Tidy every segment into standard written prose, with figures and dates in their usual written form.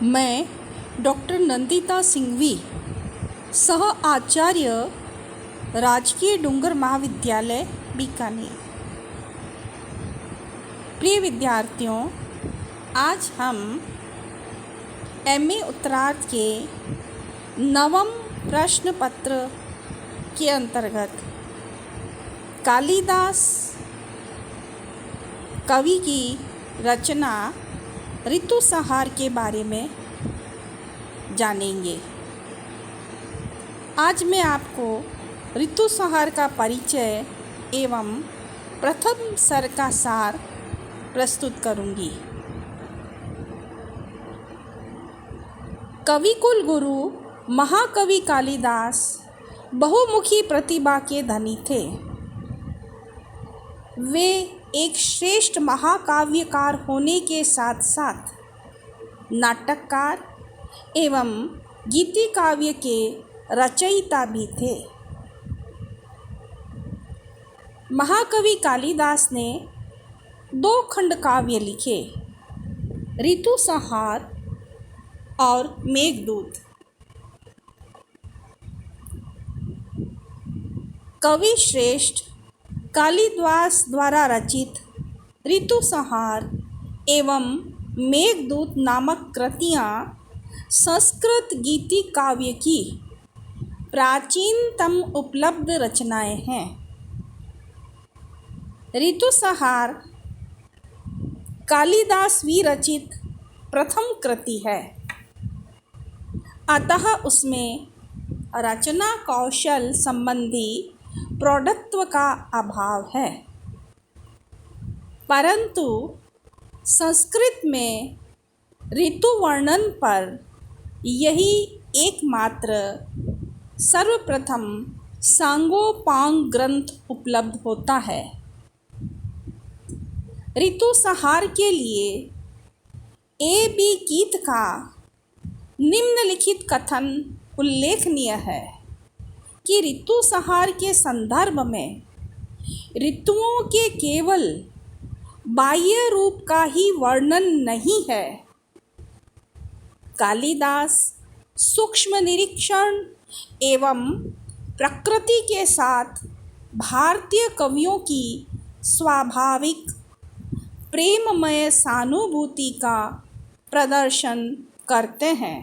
मैं डॉक्टर नंदिता सिंघवी, सह आचार्य, राजकीय डूंगर महाविद्यालय बीकानेर। प्रिय विद्यार्थियों, आज हम एमए उत्तरार्ध के 9वें प्रश्न पत्र के अंतर्गत कालिदास कवि की रचना ऋतुसंहार के बारे में जानेंगे। आज मैं आपको ऋतुसंहार का परिचय एवं प्रथम स्वर का सार प्रस्तुत करूंगी। कविकुल गुरु महाकवि कालिदास बहुमुखी प्रतिभा के धनी थे। वे एक श्रेष्ठ महाकाव्यकार होने के साथ साथ नाटककार एवं गीति काव्य के रचयिता भी थे। महाकवि कालिदास ने 2 खंड काव्य लिखे, ऋतुसंहार और मेघदूत। कवि श्रेष्ठ कालिदास द्वारा रचित ऋतुसंहार एवं मेघदूत नामक कृतियाँ संस्कृत गीति काव्य की प्राचीनतम उपलब्ध रचनाएं हैं। ऋतुसंहार कालिदास विरचित प्रथम कृति है, अतः उसमें रचना कौशल संबंधी प्रौढ़त्व का अभाव है, परंतु संस्कृत में ऋतु वर्णन पर यही एकमात्र सर्वप्रथम सांगोपांग ग्रंथ उपलब्ध होता है। ऋतुसंहार के लिए ए.बी. कीथ का निम्नलिखित कथन उल्लेखनीय है कि ऋतुसंहार के संदर्भ में ऋतुओं के केवल बाह्य रूप का ही वर्णन नहीं है। कालिदास सूक्ष्म निरीक्षण एवं प्रकृति के साथ भारतीय कवियों की स्वाभाविक प्रेममय सहानुभूति का प्रदर्शन करते हैं।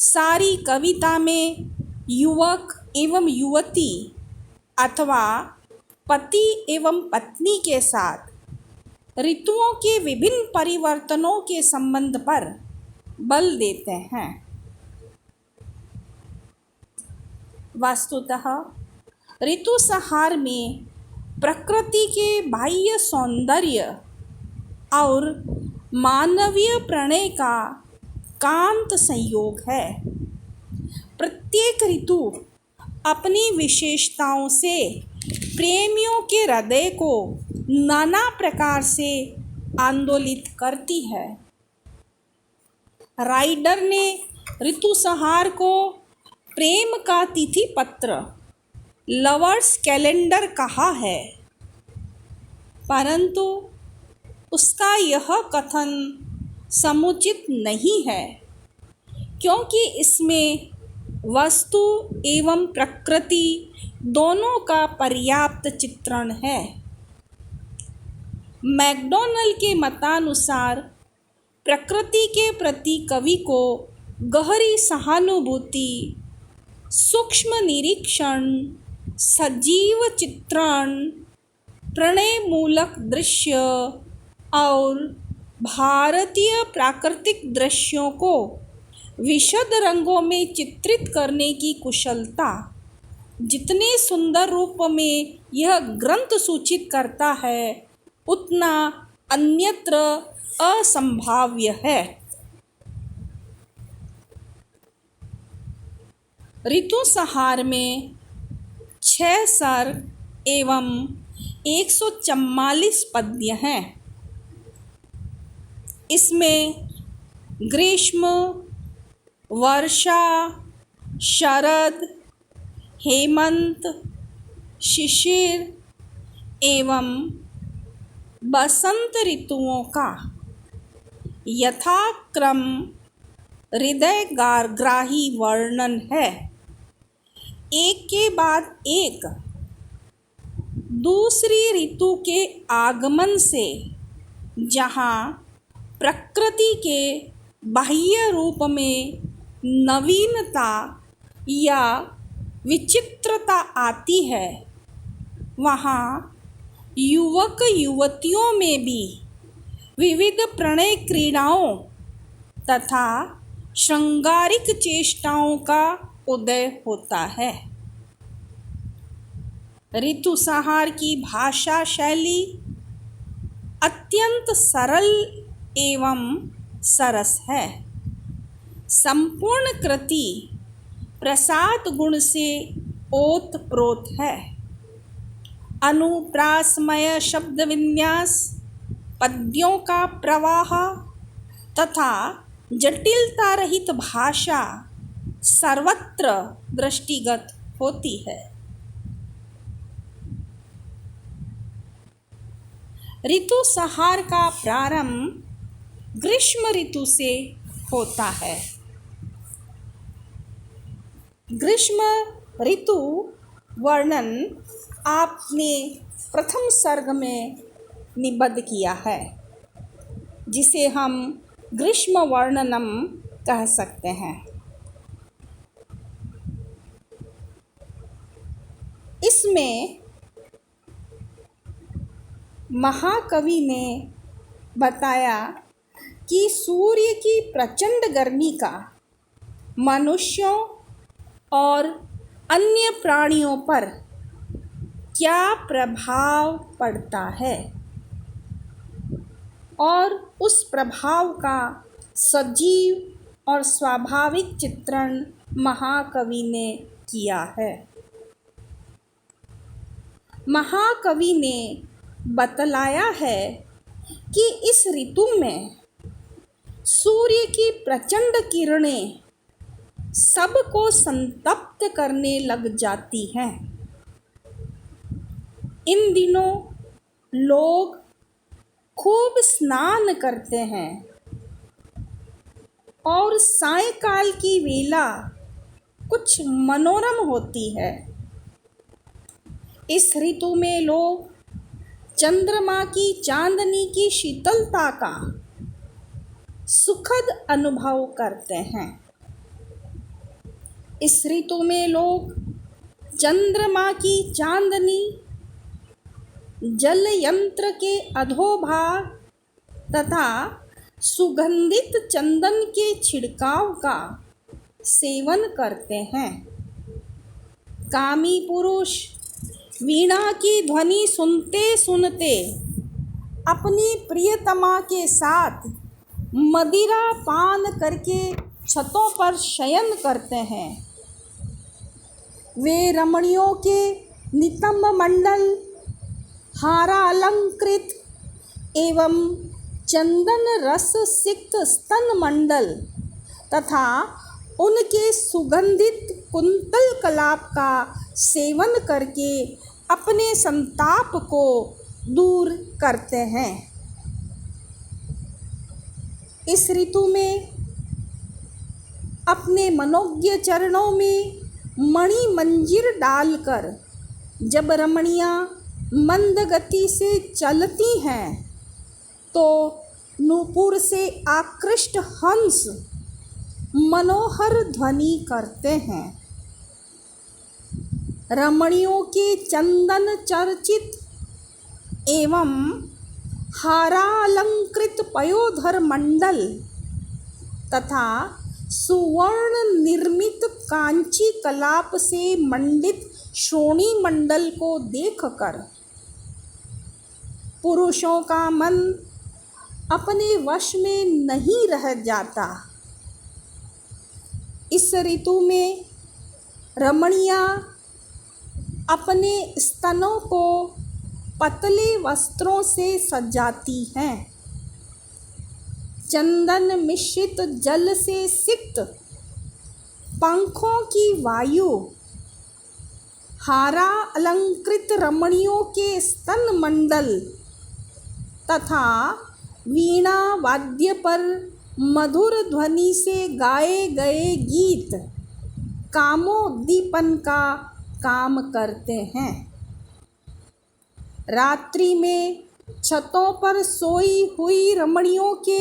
सारी कविता में युवक एवं युवती अथवा पति एवं पत्नी के साथ ऋतुओं के विभिन्न परिवर्तनों के संबंध पर बल देते हैं। वस्तुतः ऋतुसंहार में प्रकृति के बाह्य सौंदर्य और मानवीय प्रणय का कांत संयोग है। प्रत्येक ऋतु अपनी विशेषताओं से प्रेमियों के हृदय को नाना प्रकार से आंदोलित करती है। राइडर ने ऋतुसंहार को प्रेम का तिथि पत्र, लवर्स कैलेंडर कहा है, परंतु उसका यह कथन समुचित नहीं है, क्योंकि इसमें वस्तु एवं प्रकृति दोनों का पर्याप्त चित्रण है। मैकडॉनल के मतानुसार प्रकृति के प्रति कवि को गहरी सहानुभूति, सूक्ष्म निरीक्षण, सजीव चित्रण, प्रणय मूलक दृश्य और भारतीय प्राकृतिक दृश्यों को विशद रंगों में चित्रित करने की कुशलता जितने सुंदर रूप में यह ग्रंथ सूचित करता है, उतना अन्यत्र असंभाव्य है। ऋतुसंहार में 6 सर्ग एवं 144 पद्य हैं। इसमें ग्रीष्म, वर्षा, शरद, हेमंत, शिशिर एवं बसंत ऋतुओं का यथाक्रम हृदय ग्राही वर्णन है। एक के बाद एक दूसरी ऋतु के आगमन से जहाँ प्रकृति के बाह्य रूप में नवीनता या विचित्रता आती है, वहाँ युवक युवतियों में भी विविध प्रणय क्रीड़ाओं तथा श्रृंगारिक चेष्टाओं का उदय होता है। ऋतुसंहार की भाषा शैली अत्यंत सरल एवं सरस है। संपूर्ण कृति प्रसाद गुण से ओतप्रोत है। अनुप्रासमय शब्द विन्यास, पद्यों का प्रवाह तथा जटिलता रहित भाषा सर्वत्र दृष्टिगत होती है। ऋतु संहार का प्रारंभ ग्रीष्म ऋतु से होता है। ग्रीष्म ऋतु वर्णन आपने प्रथम सर्ग में निबद्ध किया है, जिसे हम ग्रीष्म वर्णनम कह सकते हैं। इसमें महाकवि ने बताया कि सूर्य की प्रचंड गर्मी का मनुष्यों और अन्य प्राणियों पर क्या प्रभाव पड़ता है, और उस प्रभाव का सजीव और स्वाभाविक चित्रण महाकवि ने किया है। महाकवि ने बतलाया है कि इस ऋतु में सूर्य की प्रचंड किरणें सबको संतप्त करने लग जाती हैं। इन दिनों लोग खूब स्नान करते हैं और सायंकाल की वेला कुछ मनोरम होती है। इस ऋतु में लोग चंद्रमा की चांदनी की शीतलता का सुखद अनुभव करते हैं। इस ऋतु में लोग चंद्रमा की चांदनी, जल यंत्र के अधोभाग तथा सुगंधित चंदन के छिड़काव का सेवन करते हैं। कामी पुरुष वीणा की ध्वनि सुनते सुनते अपनी प्रियतमा के साथ मदिरा पान करके छतों पर शयन करते हैं। वे रमणियों के नितंब मंडल, हारा अलंकृत एवं चंदन रस सिक्त स्तन मंडल तथा उनके सुगंधित कुंतल कलाप का सेवन करके अपने संताप को दूर करते हैं। इस ऋतु में अपने मनोज्ञ चरणों में मणि मंजीर डालकर जब रमणियाँ मंद गति से चलती हैं तो नूपुर से आकृष्ट हंस मनोहर ध्वनि करते हैं। रमणियों के चंदन चर्चित एवं हारालंकृत पयोधर मंडल तथा सुवर्ण निर्मित कांची कलाप से मंडित श्रोणी मंडल को देखकर पुरुषों का मन अपने वश में नहीं रह जाता। इस ऋतु में रमणियाँ अपने स्तनों को पतले वस्त्रों से सजाती हैं। चंदन मिश्रित जल से सिक्त पंखों की वायु हारा अलंकृत रमणियों के स्तन मंडल तथा वीणा वाद्य पर मधुर ध्वनि से गाए गए गीत कामोद्दीपन का काम करते हैं। रात्रि में छतों पर सोई हुई रमणियों के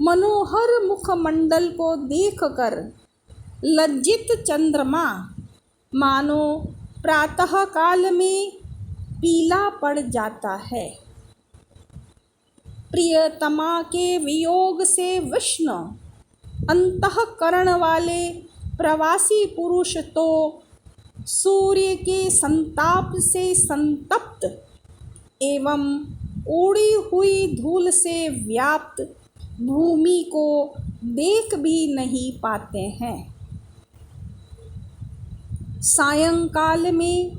मनोहर मुखमंडल को देखकर लज्जित चंद्रमा मानो प्रातः काल में पीला पड़ जाता है। प्रियतमा के वियोग से विष्ण अंतःकरण वाले प्रवासी पुरुष तो सूर्य के संताप से संतप्त एवं उड़ी हुई धूल से व्याप्त भूमि को देख भी नहीं पाते हैं। सायंकाल में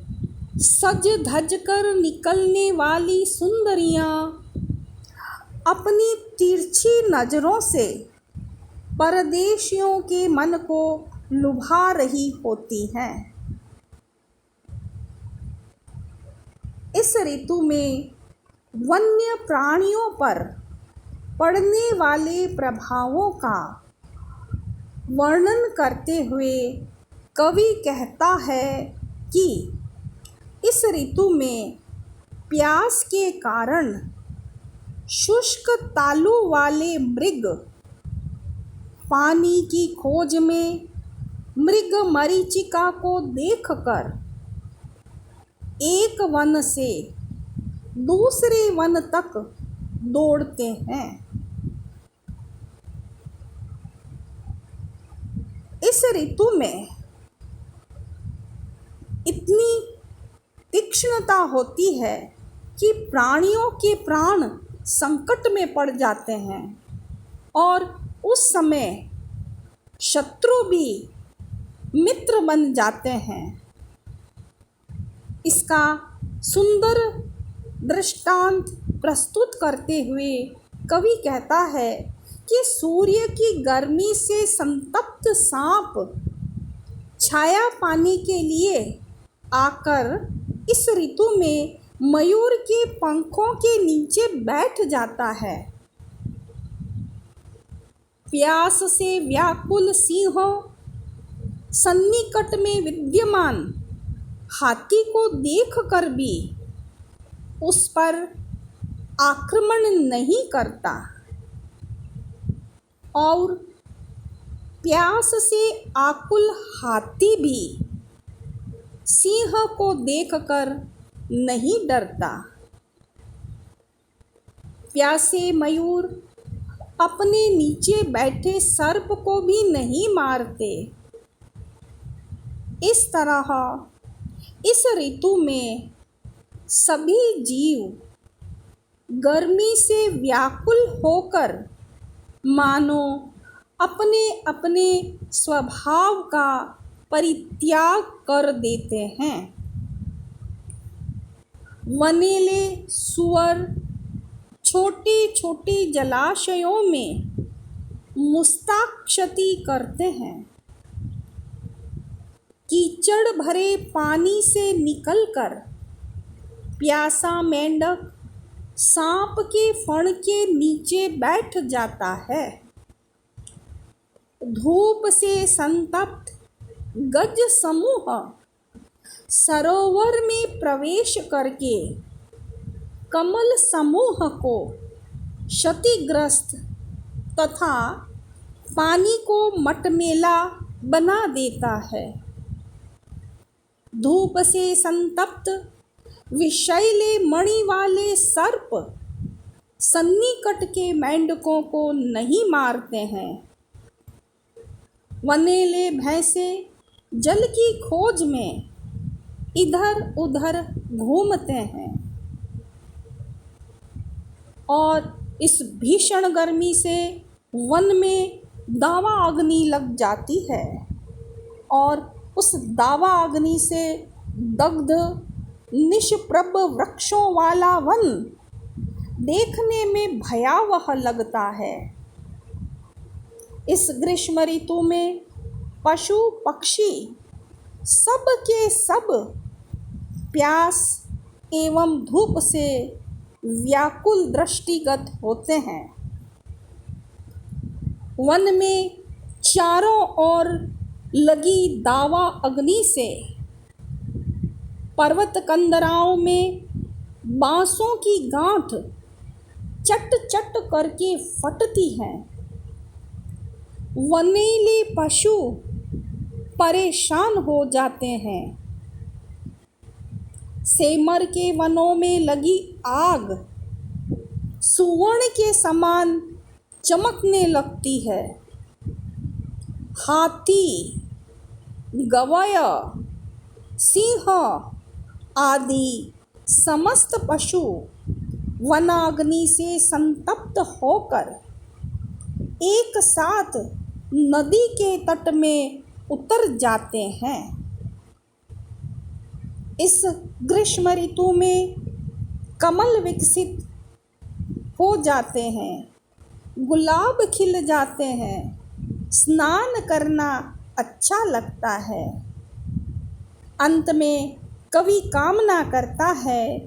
सज धज कर निकलने वाली सुंदरियां अपनी तिरछी नजरों से परदेशियों के मन को लुभा रही होती हैं। इस ऋतु में वन्य प्राणियों पर पड़ने वाले प्रभावों का वर्णन करते हुए कवि कहता है कि इस ऋतु में प्यास के कारण शुष्क तालु वाले मृग पानी की खोज में मृग मरीचिका को देखकर एक वन से दूसरे वन तक दौड़ते हैं। इस ऋतु में इतनी तीक्ष्णता होती है कि प्राणियों के प्राण संकट में पड़ जाते हैं और उस समय शत्रु भी मित्र बन जाते हैं। इसका सुंदर दृष्टांत प्रस्तुत करते हुए कवि कहता है कि सूर्य की गर्मी से संतप्त सांप छाया पाने के लिए आकर इस ऋतु में मयूर के पंखों के नीचे बैठ जाता है। प्यास से व्याकुल सिंह सन्निकट में विद्यमान हाथी को देखकर भी उस पर आक्रमण नहीं करता और प्यास से आकुल हाथी भी सिंह को देखकर नहीं डरता। प्यासे मयूर अपने नीचे बैठे सर्प को भी नहीं मारते। इस तरह इस ऋतु में सभी जीव गर्मी से व्याकुल होकर मानो अपने अपने स्वभाव का परित्याग कर देते हैं। वनेले सूअर छोटे छोटे जलाशयों में मुस्ताक्षती करते हैं। कीचड़ भरे पानी से निकलकर प्यासा मेंढक सांप के फण के नीचे बैठ जाता है। धूप से संतप्त गज समूह सरोवर में प्रवेश करके कमल समूह को क्षतिग्रस्त तथा पानी को मटमेला बना देता है। धूप से संतप्त विषैले मणि वाले सर्प सन्निकट के मेंढकों को नहीं मारते हैं। वनेले भैंसे जल की खोज में इधर उधर घूमते हैं और इस भीषण गर्मी से वन में दावा अग्नि लग जाती है और उस दावा अग्नि से दग्ध निष्प्रभ वृक्षों वाला वन देखने में भयावह लगता है। इस ग्रीष्म ऋतु में पशु पक्षी सब के सब प्यास एवं धूप से व्याकुल दृष्टिगत होते हैं। वन में चारों ओर लगी दावा अग्नि से, पर्वत कंदराओं में बांसों की गांठ चट चट करके फटती हैं। वनीले पशु परेशान हो जाते हैं। सेमर के वनों में लगी आग सुवर्ण के समान चमकने लगती है। हाथी, गवय, सिंह आदि समस्त पशु वनाग्नि से संतप्त होकर एक साथ नदी के तट में उतर जाते हैं। इस ग्रीष्म ऋतु में कमल विकसित हो जाते हैं, गुलाब खिल जाते हैं, स्नान करना अच्छा लगता है। अंत में कवि कामना करता है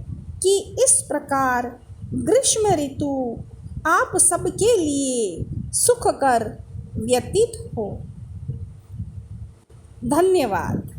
कि इस प्रकार ग्रीष्म ऋतु आप सबके लिए सुखकर व्यतीत हो। धन्यवाद।